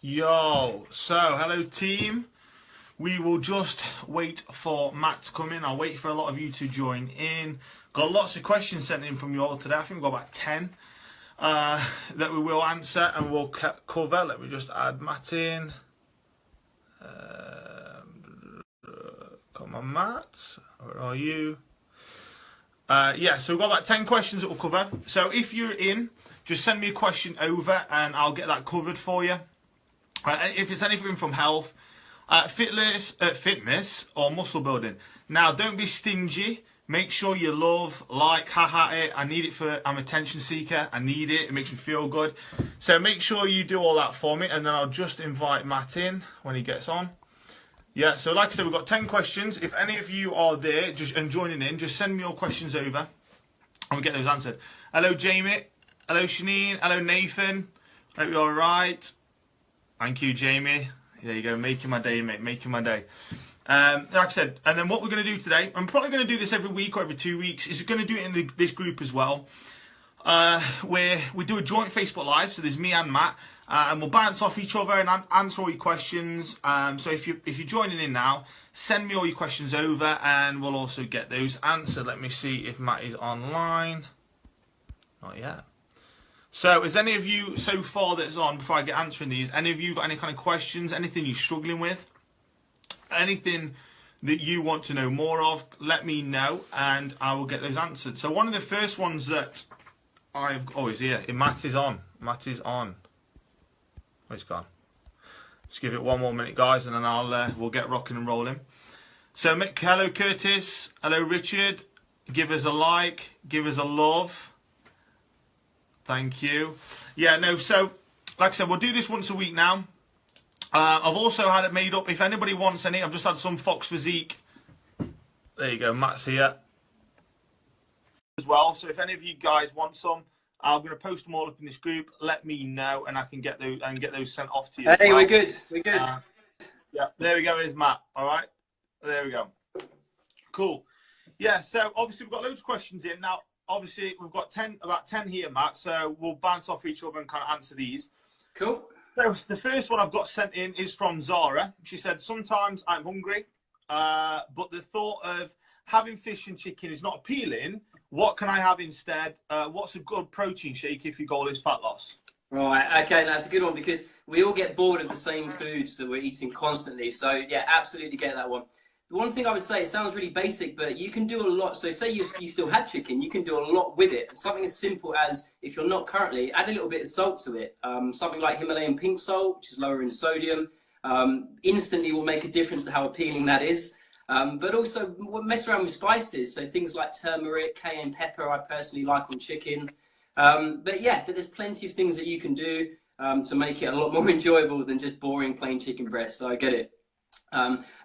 Yo, so hello team. We will just wait for Matt to come in. I'll wait for a lot of you to join in. Got lots of questions sent in from you all today. I think we've got about 10 that we will answer and we'll cover. Let me just add Matt in. Come on, Matt. Where are you? Yeah, so we've got about 10 questions that we'll cover. So if you're in, just send me a question over and I'll get that covered for you. If it's anything from health, fitness or muscle building. Now, don't be stingy. Make sure you love, haha it. I need it I'm a attention seeker. I need it. It makes me feel good. So make sure you do all that for me and then I'll just invite Matt in when he gets on. Yeah, so like I said, we've got 10 questions. If any of you are there and joining in, just send me your questions over and we'll get those answered. Hello, Jamie. Hello, Shanine. Hello, Nathan. Hope you're all right. Thank you, Jamie. There you go, making my day, mate, making my day. Like I said, and then what we're going to do today, I'm probably going to do this every week or every 2 weeks, is going to do it in this group as well, where we do a joint Facebook Live, so there's me and Matt, and we'll bounce off each other and answer all your questions. So if you're joining in now, send me all your questions over, and we'll also get those answered. Let me see if Matt is online. Not yet. So, is any of you so far that's on, before I get answering these, any of you got any kind of questions, anything you're struggling with, anything that you want to know more of, let me know and I will get those answered. So one of the first ones that he's here. Matt is on. Matt is on. Oh, he's gone. Just give it one more minute, guys, and then we'll get rocking and rolling. So, hello Curtis. Hello Richard. Give us a like. Give us a love. Thank you. Yeah, no, so, like I said, we'll do this once a week now. I've also had it made up. If anybody wants any, I've just had some Fox Physique. There you go, Matt's here. As well, so if any of you guys want some, I'm going to post them all up in this group. Let me know, and I can get those sent off to you. Hey, we're good. We're good. Yeah, there we go. Here's Matt. All right, there we go. Cool. Yeah, so obviously we've got loads of questions in now. Obviously, we've got about 10 here, Matt, so we'll bounce off each other and kind of answer these. Cool. So the first one I've got sent in is from Zara. She said, sometimes I'm hungry, but the thought of having fish and chicken is not appealing. What can I have instead? What's a good protein shake if your goal is fat loss? Right, okay, that's a good one because we all get bored of the same foods that we're eating constantly. So, yeah, absolutely get that one. The one thing I would say, it sounds really basic, but you can do a lot. So say you still had chicken, you can do a lot with it. Something as simple as, if you're not currently, add a little bit of salt to it. Something like Himalayan pink salt, which is lower in sodium, instantly will make a difference to how appealing that is. But also mess around with spices. So things like turmeric, cayenne pepper, I personally like on chicken. But yeah, there's plenty of things that you can do to make it a lot more enjoyable than just boring plain chicken breast. So I get it.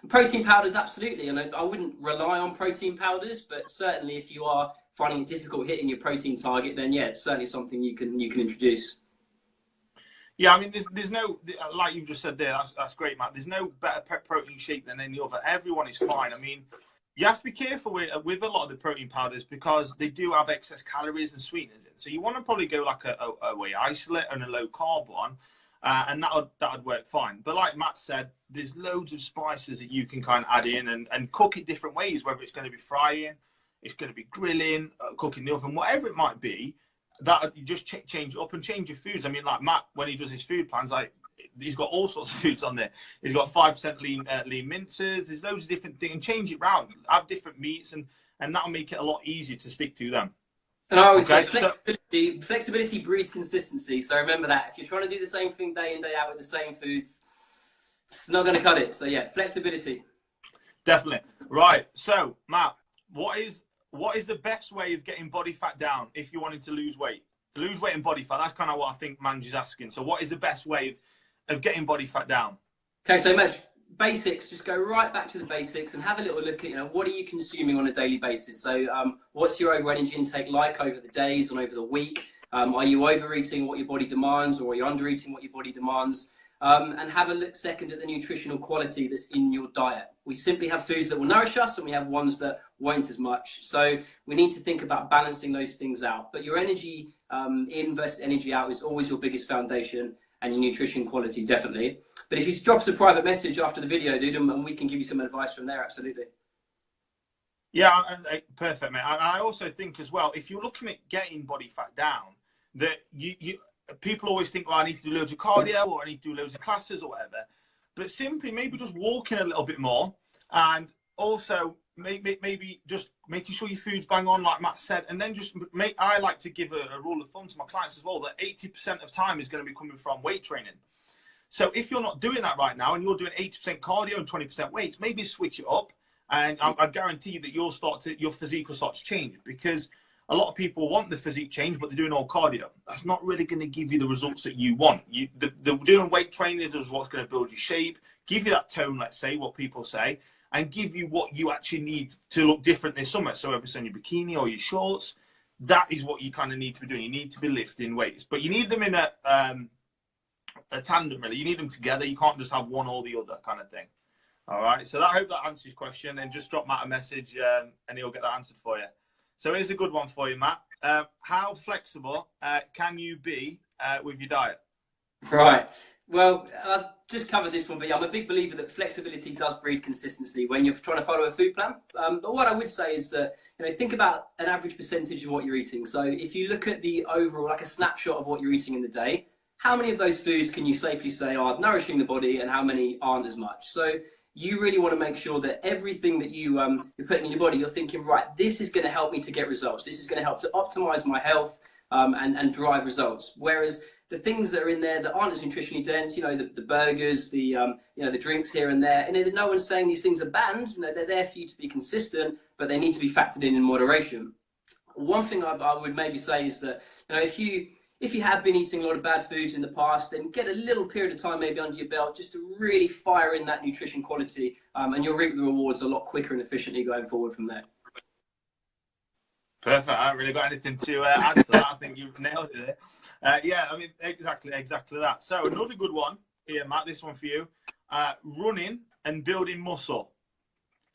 Protein powders, absolutely, and I wouldn't rely on protein powders, but certainly if you are finding it difficult hitting your protein target, then yeah, it's certainly something you can introduce. Yeah, I mean, there's no, like you just said there, that's great, Matt. There's no better protein shake than any other. Everyone is fine. I mean, you have to be careful with a lot of the protein powders because they do have excess calories and sweeteners in. So you want to probably go like a whey isolate and a low carb one. And that would work fine. But like Matt said, there's loads of spices that you can kind of add in and cook it different ways, whether it's going to be frying, it's going to be grilling, cooking in the oven, whatever it might be, that you just change it up and change your foods. I mean, like Matt, when he does his food plans, like he's got all sorts of foods on there. He's got 5% lean minces, there's loads of different things, and change it round, have different meats, and that'll make it a lot easier to stick to them. And I always say flexibility breeds consistency. So remember that. If you're trying to do the same thing day in, day out with the same foods, it's not going to cut it. So yeah, flexibility. Definitely. Right. So Matt, what is the best way of getting body fat down if you wanted to lose weight? Lose weight and body fat. That's kind of what I think Manj is asking. So what is the best way of getting body fat down? Okay, so Manj, basics, just go right back to the basics and have a little look at, what are you consuming on a daily basis? So what's your overall energy intake like over the days and over the week? Are you overeating what your body demands, or are you undereating what your body demands? And have a look second at the nutritional quality that's in your diet. We simply have foods that will nourish us and we have ones that won't as much. So we need to think about balancing those things out. But your energy in versus energy out is always your biggest foundation. and your nutrition quality, definitely. But if you drop us a private message after the video, dude, and we can give you some advice from there, absolutely. Yeah, perfect, mate. And I also think as well, if you're looking at getting body fat down, that you people always think, well, I need to do loads of cardio or I need to do loads of classes or whatever. But simply maybe just walking a little bit more, and also maybe just making sure your food's bang on, like Matt said, and then just I like to give a rule of thumb to my clients as well, that 80% of time is going to be coming from weight training. So if you're not doing that right now and you're doing 80% cardio and 20% weights, maybe switch it up. And I guarantee you that your physique will start to change, because a lot of people want the physique change, but they're doing all cardio. That's not really going to give you the results that you want. The doing weight training is what's going to build your shape, give you that tone, let's say, what people say, and give you what you actually need to look different this summer. So whether it's in your bikini or your shorts, that is what you kind of need to be doing. You need to be lifting weights, but you need them in a tandem, really. You need them together. You can't just have one or the other kind of thing. All right, so I hope that answers your question, and just drop Matt a message and he'll get that answered for you. So here's a good one for you, Matt. How flexible can you be with your diet? Right. Well, I'll just cover this one, but yeah, I'm a big believer that flexibility does breed consistency when you're trying to follow a food plan. But what I would say is that, think about an average percentage of what you're eating. So if you look at the overall, like a snapshot of what you're eating in the day, how many of those foods can you safely say are nourishing the body and how many aren't as much? So you really want to make sure that everything that you're putting in your body, you're thinking, right, this is going to help me to get results. This is going to help to optimize my health and drive results. Whereas the things that are in there that aren't as nutritionally dense, the burgers, the drinks here and there, and no one's saying these things are banned. They're there for you to be consistent, but they need to be factored in moderation. One thing I would maybe say is that, if you have been eating a lot of bad foods in the past, then get a little period of time maybe under your belt just to really fire in that nutrition quality, and you'll reap the rewards a lot quicker and efficiently going forward from there. Perfect. I haven't really got anything to add to that. I think you've nailed it. Yeah, I mean, exactly that. So another good one here, Matt, this one for you. Running and building muscle.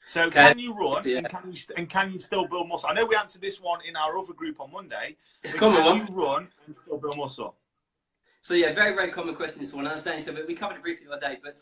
So can you run and can you still build muscle? I know we answered this one in our other group on Monday. It's a common one. Can you run and still build muscle? So yeah, very, very common question, this one. I understand. So we covered it briefly the other day, but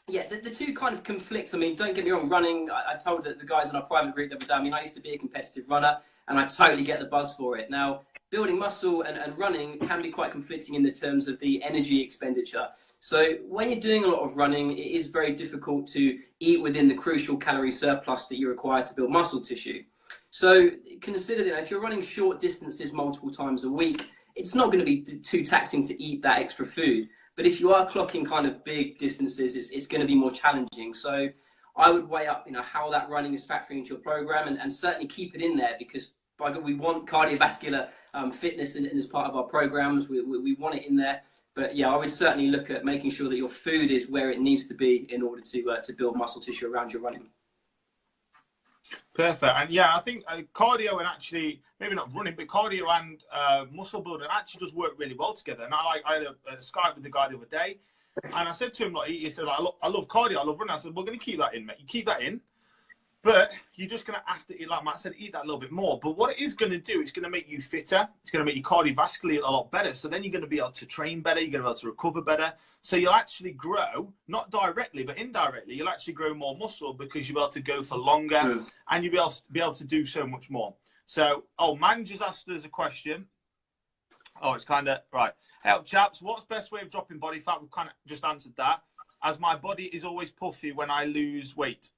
yeah, the two kind of conflicts. I mean, don't get me wrong, running, I told the guys in our private group the other day, I mean, I used to be a competitive runner and I totally get the buzz for it. Now, building muscle and running can be quite conflicting in the terms of the energy expenditure. So when you're doing a lot of running, it is very difficult to eat within the crucial calorie surplus that you require to build muscle tissue. So consider that if you're running short distances multiple times a week, it's not going to be too taxing to eat that extra food. But if you are clocking kind of big distances, it's going to be more challenging. So I would weigh up, how that running is factoring into your program, and certainly keep it in there, because by God, we want cardiovascular fitness in as part of our programs. We want it in there. But yeah, I would certainly look at making sure that your food is where it needs to be in order to build muscle tissue around your running. Perfect. And yeah, I think cardio and actually, maybe not running, but cardio and muscle building actually does work really well together. And I had a Skype with the guy the other day, and I said to him, he said, I love cardio, I love running. I said, we're going to keep that in, mate. You keep that in. But you're just going to have to, like Matt said, eat that a little bit more. But what it is going to do, it's going to make you fitter. It's going to make you cardiovascularly a lot better. So then you're going to be able to train better. You're going to be able to recover better. So you'll actually grow, not directly, but indirectly, you'll actually grow more muscle because you'll be able to go for longer and you'll be able to do so much more. So, Man just asked us a question. It's kind of, right. Help, chaps. What's the best way of dropping body fat? We've kind of just answered that. As my body is always puffy when I lose weight.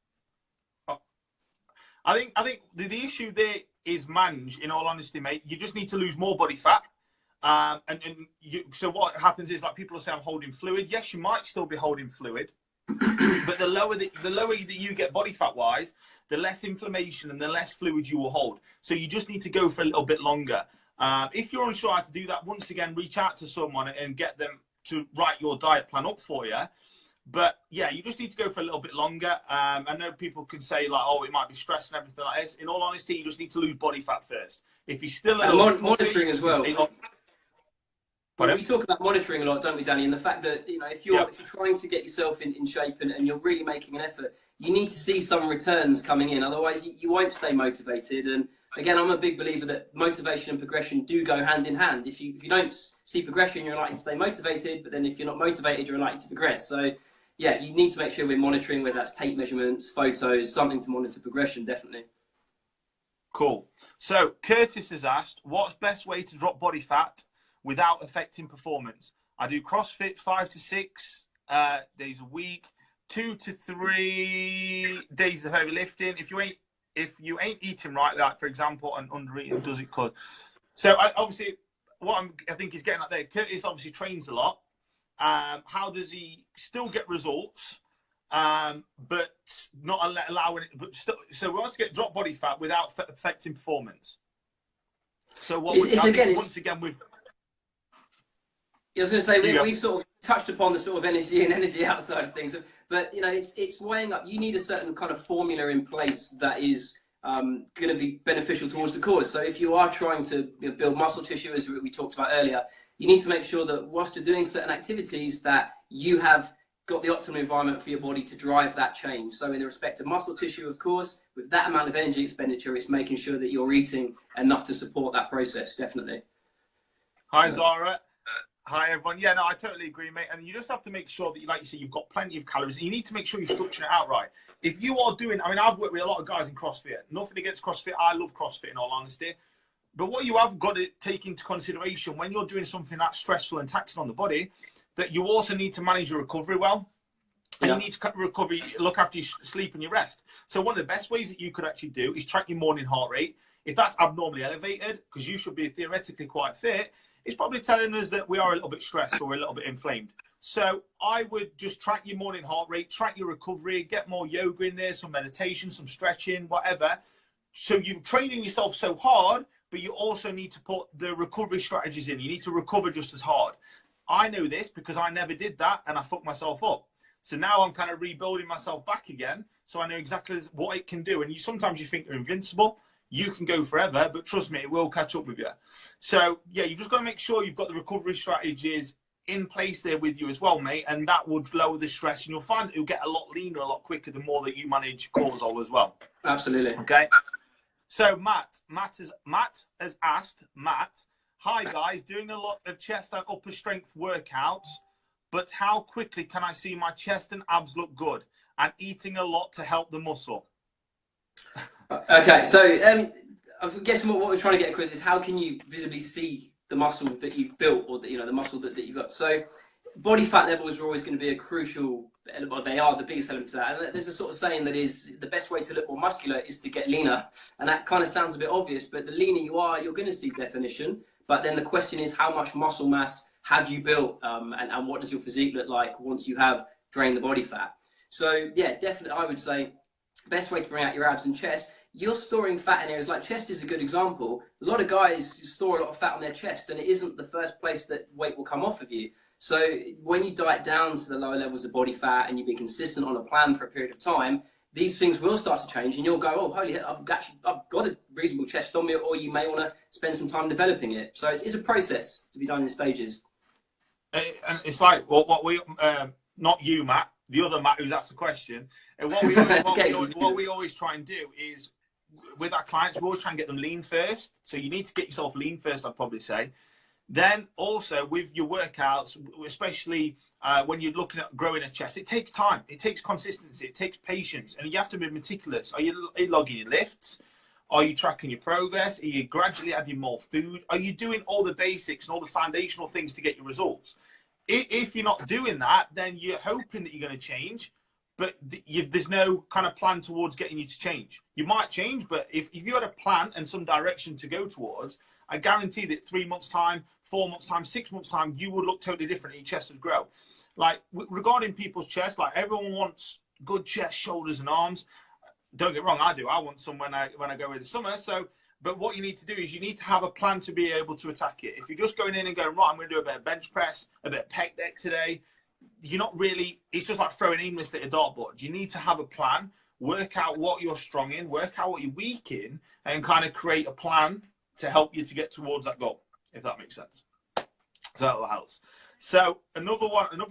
I think the issue there is, Manj, in all honesty, mate, you just need to lose more body fat. So what happens is, like, people will say I'm holding fluid. Yes, you might still be holding fluid, but the lower that you get body fat wise, the less inflammation and the less fluid you will hold. So you just need to go for a little bit longer. If you're unsure how to do that, once again, reach out to someone and get them to write your diet plan up for you. But yeah, you just need to go for a little bit longer. I know people can say, like, it might be stress and everything like this. In all honesty, you just need to lose body fat first. If you're still monitoring as well. We talk about monitoring a lot, don't we, Danny? And the fact that, if you're trying to get yourself in shape and you're really making an effort, you need to see some returns coming in. Otherwise, you won't stay motivated. And again, I'm a big believer that motivation and progression do go hand in hand. If you don't see progression, you're likely to stay motivated, but then if you're not motivated, you're likely to progress. So yeah, you need to make sure we're monitoring, whether that's tape measurements, photos, something to monitor progression, definitely. Cool. So Curtis has asked, what's best way to drop body fat without affecting performance? I do CrossFit 5 to 6 days a week, 2 to 3 days of heavy lifting. If you ain't eating right, like for example, and under eating does it cause. So obviously, what I think he's getting at there, Curtis obviously trains a lot. How does he still get results, but not allowing it? But still, so he wants to get drop body fat without affecting performance. So what? Once again, with I was going to say we've sort of touched upon the sort of energy and energy outside of things, but you know, it's weighing up. You need a certain kind of formula in place that is going to be beneficial towards the cause. So if you are trying to build muscle tissue, as we talked about earlier, you need to make sure that whilst you're doing certain activities, that you have got the optimal environment for your body to drive that change. So in the respect of muscle tissue, of course, with that amount of energy expenditure, it's making sure that you're eating enough to support that process, definitely. Hi, Zara. Hi, everyone. Yeah, no, I totally agree, mate. And you just have to make sure that, like you say, you've got plenty of calories. And you need to make sure you're structuring it out right. If you are doing, I mean, I've worked with a lot of guys in CrossFit. Nothing against CrossFit. I love CrossFit, in all honesty. But what you have got to take into consideration when you're doing something that's stressful and taxing on the body, that you also need to manage your recovery well. And you need to recover, look after your sleep and your rest. So one of the best ways that you could actually do is track your morning heart rate. If that's abnormally elevated, because you should be theoretically quite fit, it's probably telling us that we are a little bit stressed or we're a little bit inflamed. So I would just track your morning heart rate, track your recovery, get more yoga in there, some meditation, some stretching, whatever. So you're training yourself so hard, but you also need to put the recovery strategies in. You need to recover just as hard. I know this because I never did that and I fucked myself up. So now I'm kind of rebuilding myself back again. So I know exactly what it can do. And sometimes you think you're invincible. You can go forever, but trust me, it will catch up with you. So yeah, you've just got to make sure you've got the recovery strategies in place there with you as well, mate. And that would lower the stress. And you'll find that you'll get a lot leaner, a lot quicker the more that you manage cortisol as well. Absolutely. Okay. So Matt has asked, hi guys, doing a lot of chest and upper strength workouts, but how quickly can I see my chest and abs look good? And eating a lot to help the muscle. Okay, so I guess what we're trying to get across is how can you visibly see the muscle that you've built, or the muscle that you've got. So body fat levels are always going to be a crucial, or they are the biggest element to that. And there's a sort of saying that is the best way to look more muscular is to get leaner. And that kind of sounds a bit obvious, but the leaner you are, you're going to see definition. But then the question is, how much muscle mass have you built, and what does your physique look like once you have drained the body fat? So yeah, definitely, I would say best way to bring out your abs and chest. You're storing fat in areas like chest is a good example. A lot of guys store a lot of fat on their chest, and it isn't the first place that weight will come off of you. So when you diet down to the lower levels of body fat and you be consistent on a plan for a period of time, these things will start to change, and you'll go, oh, holy hell, I've got a reasonable chest on me, or you may want to spend some time developing it. So it's a process to be done in stages. And it's like what we, not you, Matt, the other Matt who's asked the question. And what we always try and do is, with our clients, we always try and get them lean first. So you need to get yourself lean first, I'd probably say. Then also with your workouts, especially when you're looking at growing a chest, it takes time. It takes consistency. It takes patience. And you have to be meticulous. Are you logging your lifts? Are you tracking your progress? Are you gradually adding more food? Are you doing all the basics and all the foundational things to get your results? If you're not doing that, then you're hoping that you're going to change, but there's no kind of plan towards getting you to change. You might change, but if you had a plan and some direction to go towards, I guarantee that 3 months' time, 4 months' time, 6 months' time, you would look totally different and your chest would grow. Like, regarding people's chest, like, everyone wants good chest, shoulders, and arms. Don't get wrong, I do. I want some when I go over the summer. So, but what you need to do is you need to have a plan to be able to attack it. If you're just going in and going, right, I'm going to do a bit of bench press, a bit of pec deck today, you're not really, it's just like throwing aimlessly at a dartboard. You need to have a plan, work out what you're strong in, work out what you're weak in, and kind of create a plan to help you to get towards that goal, if that makes sense. So that helps. So another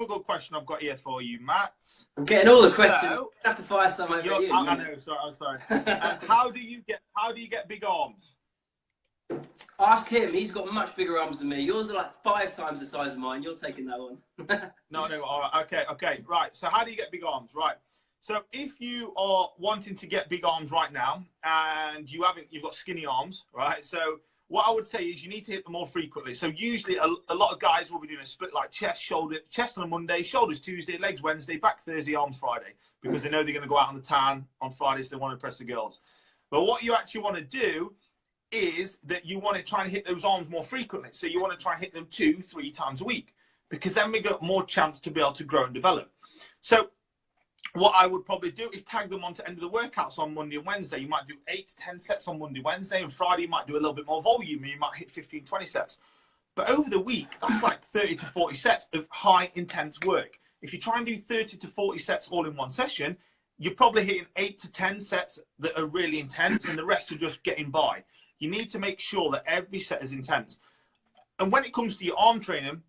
good question I've got here for you, Matt. I'm getting all the questions. So, I have to fire some over at you. I know. Sorry, I'm sorry. How do you get big arms? Ask him. He's got much bigger arms than me. Yours are like 5 times the size of mine. You're taking that one. No. All right. Okay. Right. So how do you get big arms? Right. So if you are wanting to get big arms right now and you've got skinny arms, right? So what I would say is you need to hit them more frequently. So usually a lot of guys will be doing a split like chest, shoulder, chest on a Monday, shoulders Tuesday, legs Wednesday, back Thursday, arms Friday, because they know they're going to go out on the tan on Friday, so they want to impress the girls. But what you actually want to do is that you want to try and hit those arms more frequently. So you want to try and hit them 2-3 times a week, because then we got more chance to be able to grow and develop. So what I would probably do is tag them onto end of the workouts on Monday and Wednesday. You might do 8 to 10 sets on Monday, Wednesday, and Friday you might do a little bit more volume, and you might hit 15, 20 sets. But over the week, that's like 30 to 40 sets of high intense work. If you try and do 30 to 40 sets all in one session, you're probably hitting 8 to 10 sets that are really intense, and the rest are just getting by. You need to make sure that every set is intense. And when it comes to your arm training,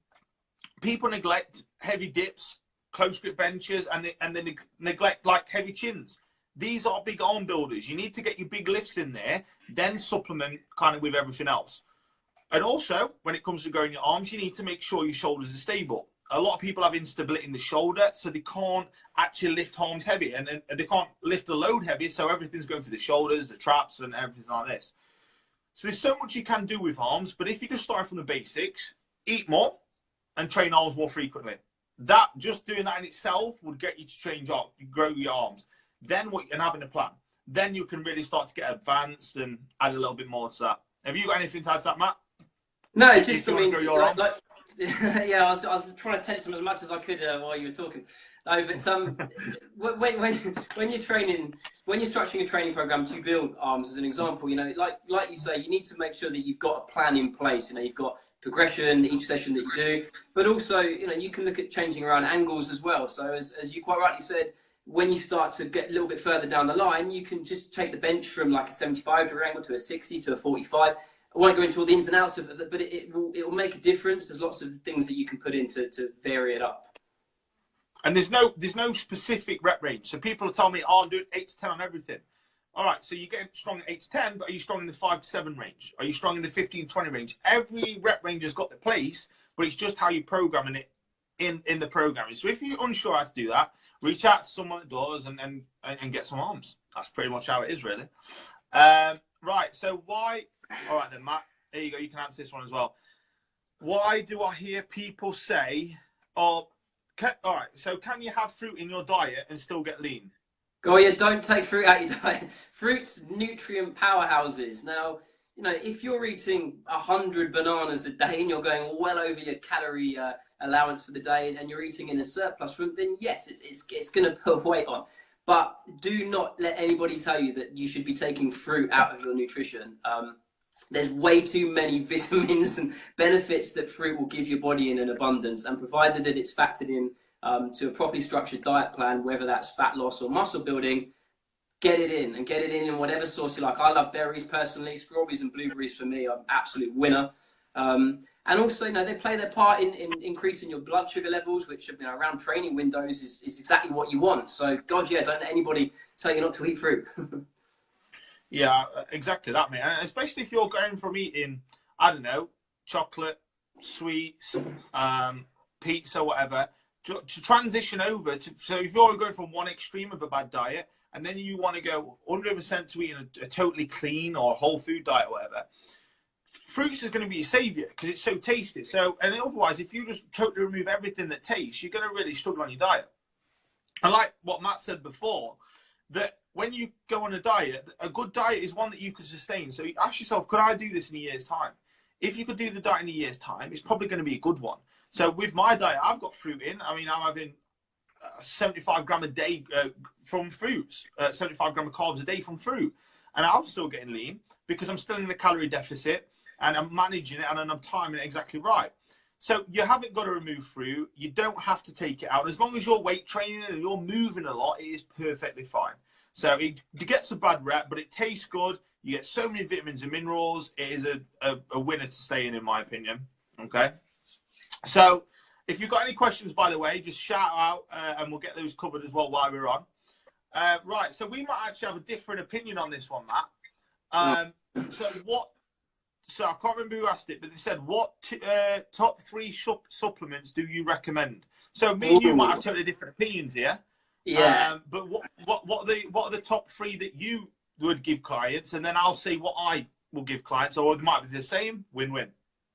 people neglect heavy dips, close grip benches, and they neglect like heavy chins. These are big arm builders. You need to get your big lifts in there, then supplement kind of with everything else. And also, when it comes to growing your arms, you need to make sure your shoulders are stable. A lot of people have instability in the shoulder, so they can't actually lift arms heavy, and they can't lift the load heavy, so everything's going for the shoulders, the traps, and everything like this. So there's so much you can do with arms, but if you just start from the basics, eat more and train arms more frequently. That, just doing that in itself would get you to grow your arms. Then and having a plan, then you can really start to get advanced and add a little bit more to that. Have you got anything to add to that, Matt? No, just I mean, yeah, I was trying to tense them as much as I could while you were talking. No, but when you're training, when you're structuring a training program to build arms, as an example, you know, like you say, you need to make sure that you've got a plan in place. You know, you've got progression each session that you do, but also, you know, you can look at changing around angles as well. So as you quite rightly said, when you start to get a little bit further down the line, you can just take the bench from like a 75-degree angle to a 60 to a 45. I won't go into all the ins and outs of it, but it will make a difference. There's lots of things that you can put in to vary it up. And there's no specific rep range. So people will tell me, oh, I'm doing 8 to 10 on everything. All right, so you're getting strong at 8 to 10, but are you strong in the 5 to 7 range? Are you strong in the 15 to 20 range? Every rep range has got the place, but it's just how you're programming it in the programming. So if you're unsure how to do that, reach out to someone that does and get some arms. That's pretty much how it is, really. Right, so why... All right then, Matt, there you go. You can answer this one as well. Why do I hear people say, all right, so can you have fruit in your diet and still get lean? Oh yeah, don't take fruit out your diet. Fruit's nutrient powerhouses. Now, you know, if you're eating 100 bananas a day and you're going well over your calorie allowance for the day, and you're eating in a surplus fruit, then yes, it's going to put weight on. But do not let anybody tell you that you should be taking fruit out of your nutrition. There's way too many vitamins and benefits that fruit will give your body in an abundance, and provided that it's factored in to a properly structured diet plan, whether that's fat loss or muscle building, get it in, and get it in whatever source you like. I love berries personally. Strawberries and blueberries for me are an absolute winner. And also, you know, they play their part in increasing your blood sugar levels, which, you know, around training windows is exactly what you want. So, God, yeah, don't let anybody tell you not to eat fruit. Yeah, exactly that, mate. And especially if you're going from eating, I don't know, chocolate, sweets, pizza, whatever, to transition over to, so if you're going from one extreme of a bad diet, and then you want to go 100% to eating a totally clean or whole food diet or whatever, fruits is going to be your savior because it's so tasty. So, and otherwise, if you just totally remove everything that tastes, you're going to really struggle on your diet. And like what Matt said before, that when you go on a diet, a good diet is one that you can sustain. So you ask yourself, could I do this in a year's time? If you could do the diet in a year's time, it's probably going to be a good one. So with my diet, I've got fruit in. I mean, I'm having 75 gram a day from fruits, 75 gram of carbs a day from fruit. And I'm still getting lean because I'm still in the calorie deficit and I'm managing it and I'm timing it exactly right. So you haven't got to remove fruit. You don't have to take it out. As long as you're weight training and you're moving a lot, it is perfectly fine. So it gets a bad rep, but it tastes good. You get so many vitamins and minerals. It is a winner to stay in my opinion. Okay. So If you've got any questions, by the way, just shout out and we'll get those covered as well while we're on. Right, so we might actually have a different opinion on this one, Matt. So I can't remember who asked it, but they said, what top 3 supplements do you recommend? So me and you might have totally different opinions here. Yeah. But what are the top 3 that you would give clients, and then I'll say what I will give clients, or it might be the same. Win-win.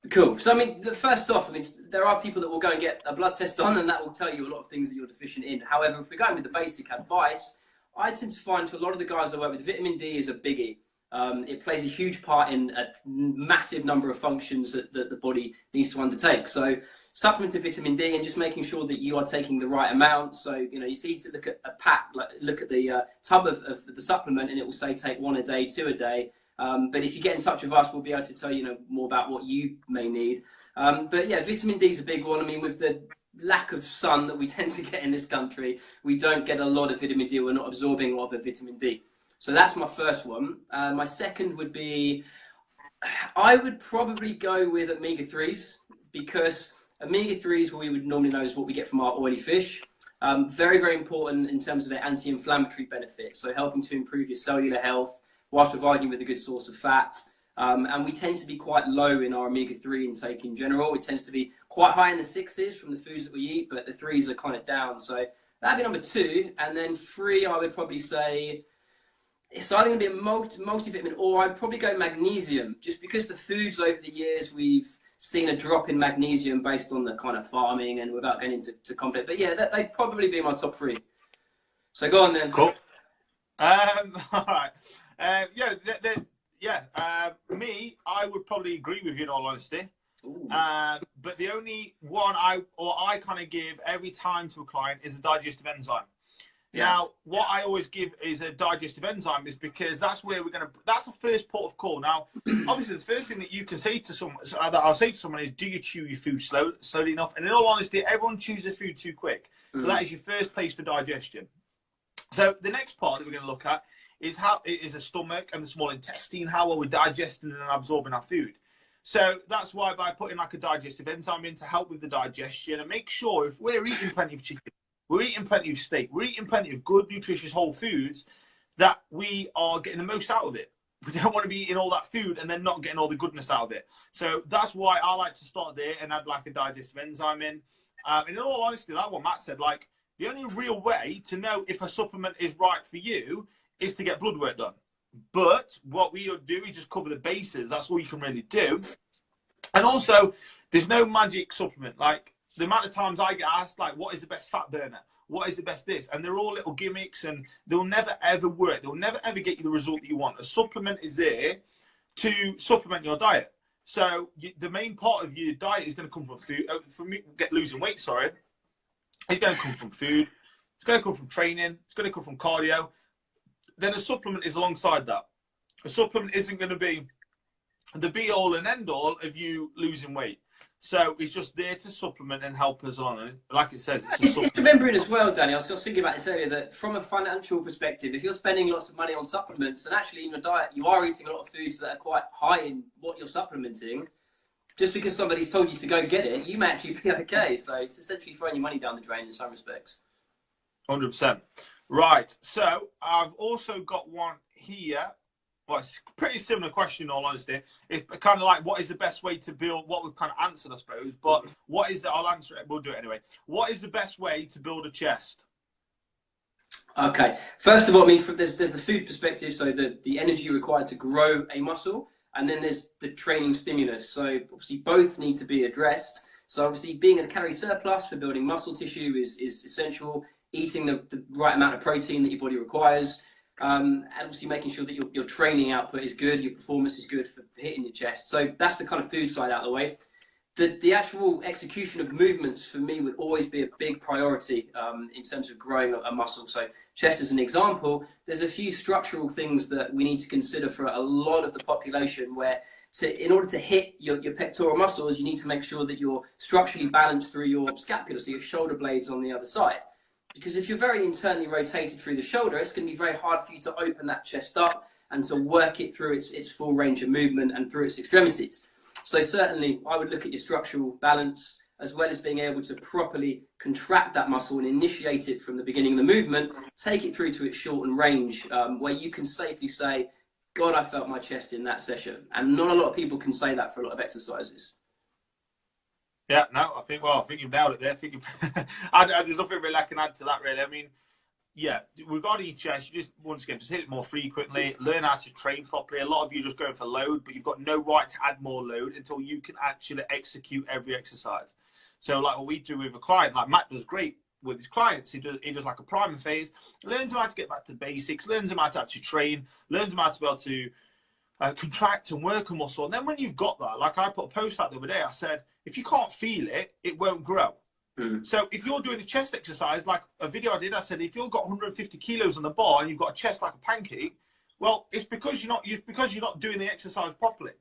Cool. So, I mean, first off, I mean, there are people that will go and get a blood test done, and that will tell you a lot of things that you're deficient in. However, if we're going with the basic advice, I tend to find for a lot of the guys I work with, vitamin D is a biggie. It plays a huge part in a massive number of functions that the body needs to undertake. So supplementing vitamin D and just making sure that you are taking the right amount. So, you know, it's easy to look at a pack, like look at the tub of the supplement, and it will say take 1 a day, 2 a day. But if you get in touch with us, we'll be able to tell you, more about what you may need. But yeah, vitamin D is a big one. I mean, with the lack of sun that we tend to get in this country, we don't get a lot of vitamin D. We're not absorbing a lot of vitamin D. So that's my first one. My second would be, I would probably go with omega-3s, because omega-3s, what we would normally know is what we get from our oily fish. Very, very important in terms of their anti-inflammatory benefits. So helping to improve your cellular health whilst providing you with a good source of fat. And we tend to be quite low in our omega-3 intake in general. It tends to be quite high in the 6s from the foods that we eat, but the 3s are kind of down. So that'd be number 2. And then 3, I would probably say, it's either going to be a multivitamin, or I'd probably go magnesium, just because the foods over the years we've seen a drop in magnesium based on the kind of farming, and without going into complex. But yeah, they'd probably be my top 3. So go on then. Cool. All right. Me, I would probably agree with you in all honesty. But the only one I kind of give every time to a client is a digestive enzyme. Yeah. Now, what I always give is a digestive enzyme, is because that's where that's the first port of call. Now, obviously, the first thing that you can say to someone, that I'll say to someone, is, do you chew your food slowly enough? And in all honesty, everyone chews their food too quick. But that is your first place for digestion. So the next part that we're going to look at is how it is the stomach and the small intestine, how well we're digesting and absorbing our food. So that's why, by putting like a digestive enzyme in to help with the digestion, and make sure if we're eating plenty of chicken, we're eating plenty of steak, we're eating plenty of good, nutritious whole foods, that we are getting the most out of it. We don't want to be eating all that food and then not getting all the goodness out of it. So that's why I like to start there and add like a digestive enzyme in. And in all honesty, like what Matt said, like the only real way to know if a supplement is right for you is to get blood work done. But what we would do is just cover the bases. That's all you can really do. And also, there's no magic supplement. Like, the amount of times I get asked, like, what is the best fat burner? What is the best this? And they're all little gimmicks, and they'll never, ever work. They'll never, ever get you the result that you want. A supplement is there to supplement your diet. So the main part of your diet is going to come from food. Losing weight, sorry. It's going to come from food. It's going to come from training. It's going to come from cardio. Then a supplement is alongside that. A supplement isn't going to be the be-all and end-all of you losing weight. So it's just there to supplement and help us on. And like it says, it's remembering as well, Danny, I was just thinking about this earlier, that from a financial perspective, if you're spending lots of money on supplements, and actually in your diet you are eating a lot of foods that are quite high in what you're supplementing, just because somebody's told you to go get it, you may actually be okay. So it's essentially throwing your money down the drain in some respects. 100%. Right, so I've also got one here. Well, it's a pretty similar question, in all honesty. It's kind of like, what is the best way to build, what we've kind of answered, I suppose, but what is, I'll answer it, we'll do it anyway. What is the best way to build a chest? Okay, first of all, I mean, there's the food perspective, so the energy required to grow a muscle, and then there's the training stimulus. So obviously both need to be addressed. So obviously being in a calorie surplus for building muscle tissue is essential. Eating the right amount of protein that your body requires, and obviously making sure that your training output is good, your performance is good for hitting your chest. So that's the kind of food side out of the way. The actual execution of movements for me would always be a big priority in terms of growing a muscle. So chest as an example, there's a few structural things that we need to consider for a lot of the population, where in order to hit your pectoral muscles, you need to make sure that you're structurally balanced through your scapula, so your shoulder blades on the other side. Because if you're very internally rotated through the shoulder, it's going to be very hard for you to open that chest up and to work it through its full range of movement and through its extremities. So certainly I would look at your structural balance, as well as being able to properly contract that muscle and initiate it from the beginning of the movement, take it through to its shortened range, where you can safely say, God, I felt my chest in that session. And not a lot of people can say that for a lot of exercises. Yeah, no, I think you've nailed it there. I think there's nothing really I can add to that, really. I mean, yeah, regarding your chest, you just, once again, just hit it more frequently, learn how to train properly. A lot of you are just going for load, but you've got no right to add more load until you can actually execute every exercise. So like what we do with a client, like Matt does great with his clients. He does like a primer phase, learns them how to get back to basics, learns them how to actually train, learns them how to be able to contract and work a muscle. And then when you've got that, like I put a post out the other day, I said, if you can't feel it, it won't grow. So if you're doing a chest exercise, like a video I did, I said, if you've got 150 kilos on the bar and you've got a chest like a pancake, well, it's because you're not doing the exercise properly.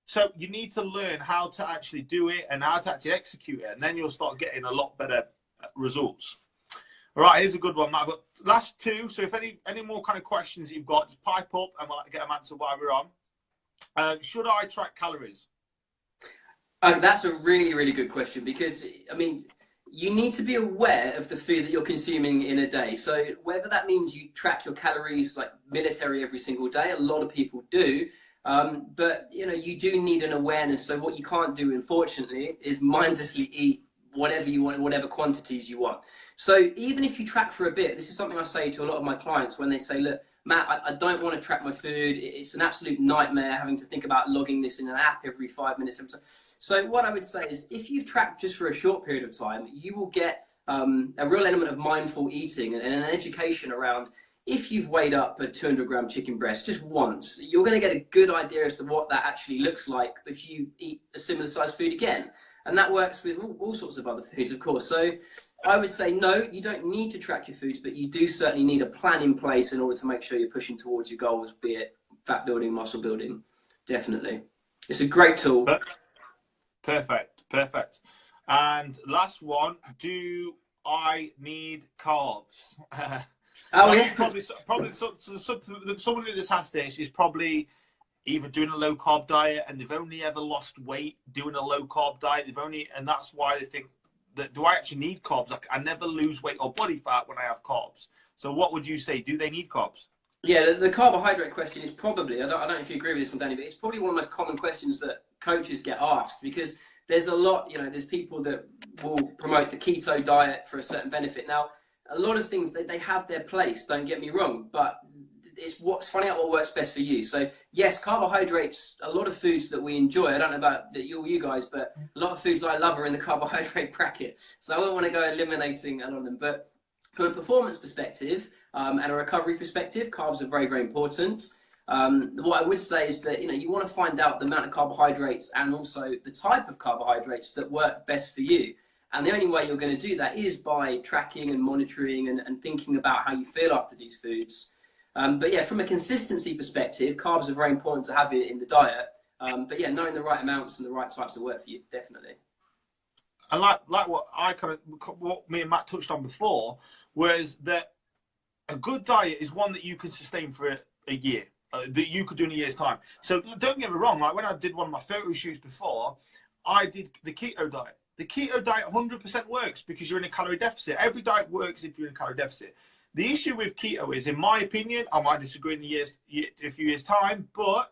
So you need to learn how to actually do it and how to actually execute it, and then you'll start getting a lot better results. All right, here's a good one, Matt. I've got last two. So if any more kind of questions you've got, just pipe up and we'll get them answered while we're on. Should I track calories? That's a really, really good question, because, I mean, you need to be aware of the food that you're consuming in a day. So whether that means you track your calories like military every single day, a lot of people do. But, you know, you do need an awareness. So what you can't do, unfortunately, is mindlessly eat whatever you want, whatever quantities you want. So even if you track for a bit, this is something I say to a lot of my clients when they say, look, Matt, I don't want to track my food. It's an absolute nightmare having to think about logging this in an app every 5 minutes. So what I would say is, if you've tracked just for a short period of time, you will get a real element of mindful eating and an education around, if you've weighed up a 200-gram chicken breast just once, you're going to get a good idea as to what that actually looks like if you eat a similar sized food again. And that works with all sorts of other foods, of course. So I would say, no, you don't need to track your foods, but you do certainly need a plan in place in order to make sure you're pushing towards your goals, be it fat building, muscle building. Definitely. It's a great tool. Perfect. And last one, do I need carbs? Oh, yeah. Probably somebody that has this is probably either doing a low carb diet and they've only ever lost weight doing a low carb diet. And that's why they think that, do I actually need carbs? Like, I never lose weight or body fat when I have carbs. So what would you say? Do they need carbs? Yeah, the carbohydrate question is probably, I don't know if you agree with this one, Danny, but it's probably one of the most common questions that coaches get asked, because there's a lot, you know, there's people that will promote the keto diet for a certain benefit. Now, a lot of things, they have their place, don't get me wrong, but it's finding out what works best for you. So yes, carbohydrates, a lot of foods that we enjoy, I don't know about you guys, but a lot of foods I love are in the carbohydrate bracket. So I won't want to go eliminating a lot of them, but from a performance perspective and a recovery perspective, carbs are very, very important. What I would say is that, you know, you want to find out the amount of carbohydrates and also the type of carbohydrates that work best for you. And the only way you're going to do that is by tracking and monitoring and thinking about how you feel after these foods. But yeah, from a consistency perspective, carbs are very important to have in the diet. But yeah, knowing the right amounts and the right types of work for you, definitely. And like what me and Matt touched on before, was that a good diet is one that you can sustain for a year, that you could do in a year's time. So don't get me wrong, like when I did one of my photo shoots before, I did the keto diet. The keto diet 100% works because you're in a calorie deficit. Every diet works if you're in a calorie deficit. The issue with keto is, in my opinion, I might disagree in a few years' time, but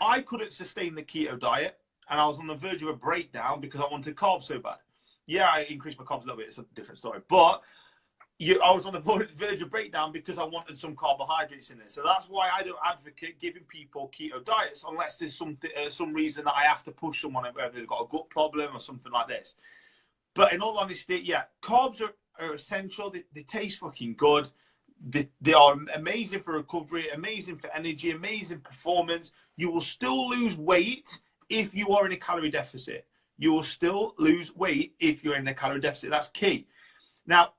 I couldn't sustain the keto diet, and I was on the verge of a breakdown because I wanted carbs so bad. Yeah, I increased my carbs a little bit. It's a different story. But I was on the verge of breakdown because I wanted some carbohydrates in there. So that's why I don't advocate giving people keto diets unless there's some reason that I have to push someone, whether they've got a gut problem or something like this. But in all honesty, yeah, carbs are essential. They taste fucking good. They are amazing for recovery, amazing for energy, amazing performance. You will still lose weight if you are in a calorie deficit. You will still lose weight if you're in a calorie deficit. That's key. Now,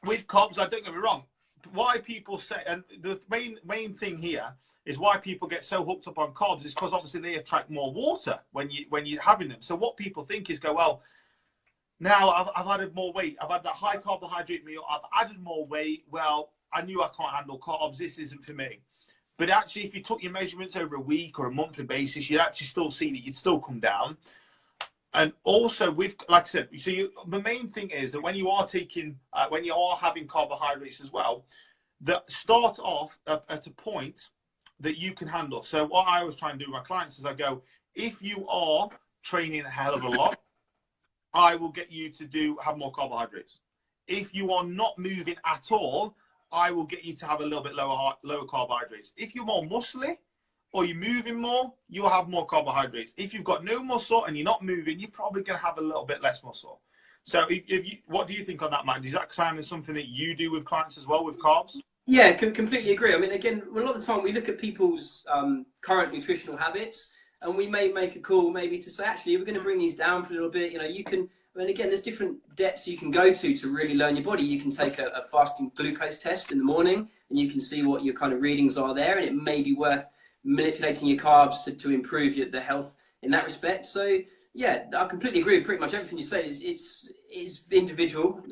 with carbs, I don't get me wrong. Why people say, and the main thing here is why people get so hooked up on carbs is because obviously they attract more water when you're having them. So what people think is, well, now I've added more weight. I've had that high carbohydrate meal. I've added more weight. Well, I knew I can't handle carbs. This isn't for me. But actually, if you took your measurements over a week or a monthly basis, you'd actually still see that you'd still come down. And also with, like I said, so the main thing is that when you are having carbohydrates as well, that start off at a point that you can handle. So what I always try and do with my clients is I go, if you are training a hell of a lot, I will get you to have more carbohydrates. If you are not moving at all, I will get you to have a little bit lower carbohydrates. If you're more muscly or you're moving more, you'll have more carbohydrates. If you've got no muscle and you're not moving, you're probably going to have a little bit less muscle. So what do you think on that, Matt? Is that kind of something that you do with clients as well with carbs? Yeah, completely agree. I mean, again, a lot of the time we look at people's current nutritional habits, and we may make a call maybe to say, actually, we're going to bring these down for a little bit. You know, you can, I mean, again, there's different depths you can go to really learn your body. You can take a fasting glucose test in the morning, and you can see what your kind of readings are there, and it may be worth manipulating your carbs to improve the health in that respect. So, yeah, I completely agree with pretty much everything you say. It's individual,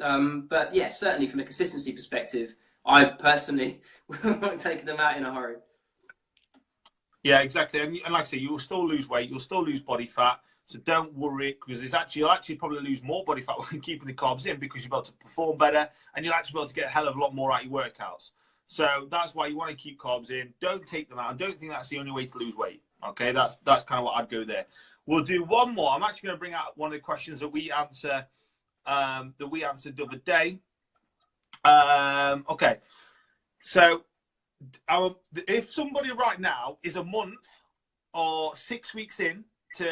but yeah, certainly from a consistency perspective, I personally won't take them out in a hurry. Yeah, exactly. And like I say, you'll still lose weight, you'll still lose body fat. So don't worry, because you'll actually probably lose more body fat when keeping the carbs in, because you'll be able to perform better and you'll actually be able to get a hell of a lot more out of your workouts. So that's why you want to keep carbs in. Don't take them out. I don't think that's the only way to lose weight. Okay, that's kind of what I'd go there. We'll do one more. I'm actually going to bring out one of the questions that we answered the other day. Okay, so if somebody right now is a month or 6 weeks in to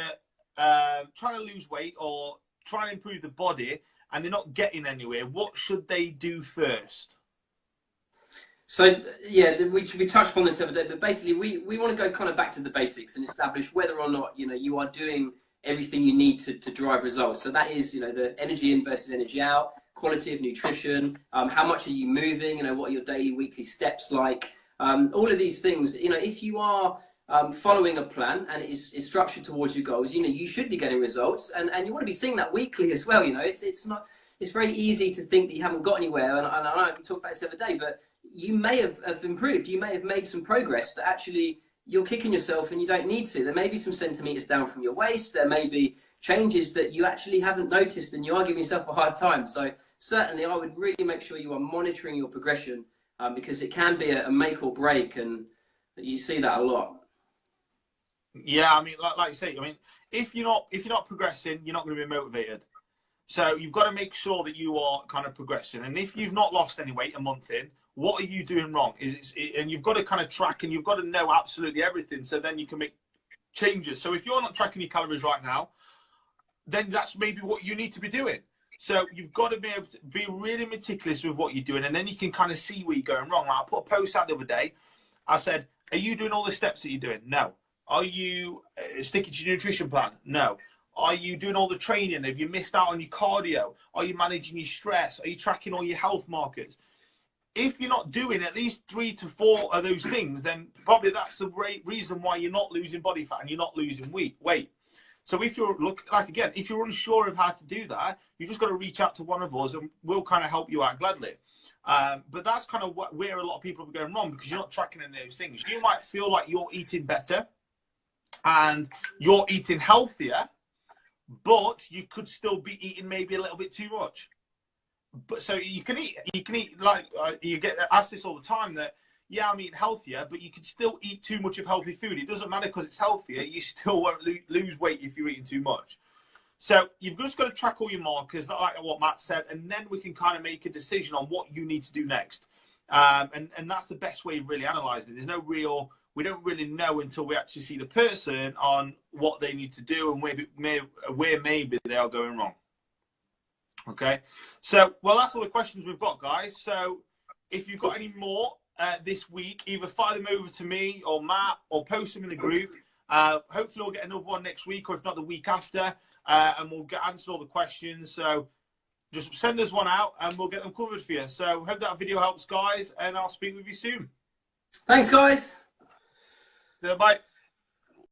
trying to lose weight or trying to improve the body and they're not getting anywhere, what should they do first? So yeah, we touched upon this the other day, but basically we want to go kind of back to the basics and establish whether or not you are doing everything you need to drive results. So that is the energy in versus energy out, quality of nutrition, how much are you moving, what are your daily, weekly steps like, all of these things. If you are following a plan and it is structured towards your goals, you should be getting results, and you want to be seeing that weekly as well. It's very easy to think that you haven't got anywhere, and I know we talked about this the other day, but you may have improved, you may have made some progress that actually you're kicking yourself and you don't need to. There may be some centimeters down from your waist, there may be changes that you actually haven't noticed and you are giving yourself a hard time. So certainly I would really make sure you are monitoring your progression, because it can be a make or break, and you see that a lot. Yeah, I mean, like you say, I mean, if you're not progressing, you're not going to be motivated. So you've got to make sure that you are kind of progressing. And if you've not lost any weight a month in, what are you doing wrong? And you've got to kind of track, and you've got to know absolutely everything, so then you can make changes. So if you're not tracking your calories right now, then that's maybe what you need to be doing. So you've got to be able to be really meticulous with what you're doing, and then you can kind of see where you're going wrong. Like I put a post out the other day. I said, are you doing all the steps that you're doing? No. Are you sticking to your nutrition plan? No. Are you doing all the training? Have you missed out on your cardio? Are you managing your stress? Are you tracking all your health markers? If you're not doing at least 3 to 4 of those things, then probably that's the reason why you're not losing body fat and you're not losing weight. So if you're if you're unsure of how to do that, you just got to reach out to one of us and we'll kind of help you out gladly. But that's kind of where a lot of people are going wrong, because you're not tracking any of those things. You might feel like you're eating better and you're eating healthier, but you could still be eating maybe a little bit too much. But so you can eat like you get asked this all the time, that yeah, I'm eating healthier, but you can still eat too much of healthy food. It doesn't matter, because it's healthier, you still won't lose weight if you're eating too much. So you've just got to track all your markers, like what Matt said, and then we can kind of make a decision on what you need to do next. And that's the best way of really analysing it. We don't really know until we actually see the person on what they need to do and where maybe they are going wrong. Okay, so well, that's all the questions we've got, guys. So if you've got any more this week, either fire them over to me or Matt, or post them in the group. Hopefully we'll get another one next week, or if not the week after, and we'll answer all the questions. So just send us one out and we'll get them covered for you. So hope that video helps, guys, and I'll speak with you soon. Thanks, guys. Bye.